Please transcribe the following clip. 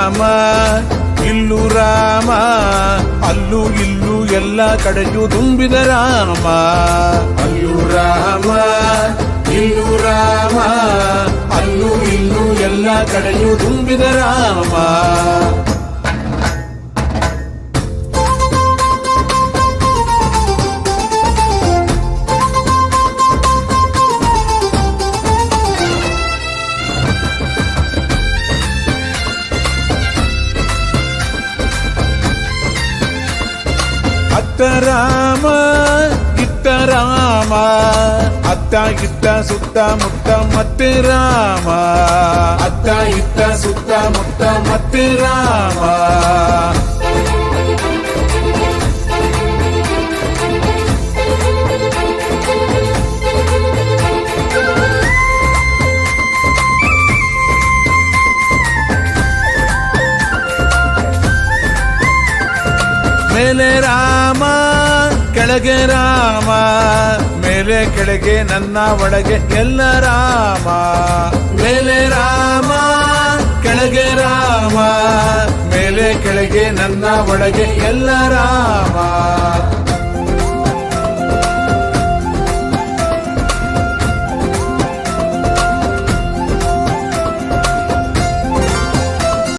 ರಾಮ ಇಲ್ಲೂ ರಾಮ ಅಲ್ಲೂ ಇಲ್ಲೂ ಎಲ್ಲ ಕಡೆಯೂ ತುಂಬಿದ ರಾಮ. ಅಲ್ಲೂ ರಾಮ ಇಲ್ಲೂ ರಾಮ ಅಲ್ಲೂ ಇಲ್ಲೂ ಎಲ್ಲ ಕಡೆಯೂ ತುಂಬಿದ ರಾಮ. ಅತ್ತ ರಾಮ ಇತ್ತ ರಾಮ ಅತ್ತ ಇತ್ತ ಸುತ್ತ ಮುತ್ತ ಮತ್ತೆ ರಾಮ. ಅತ್ತ ಇತ್ತ ಸುತ್ತ ಮುತ್ತ ಮತ್ತೆ ರಾಮ. ಮೇಲೆ ರಾಮ ಕೆಳಗೆ ರಾಮ ಮೇಲೆ ಕೆಳಗೆ ನನ್ನ ಒಳಗೆ ಎಲ್ಲ ರಾಮ. ಮೇಲೆ ರಾಮ ಕೆಳಗೆ ರಾಮ ಮೇಲೆ ಕೆಳಗೆ ನನ್ನ ಒಳಗೆ ಎಲ್ಲ ರಾಮ.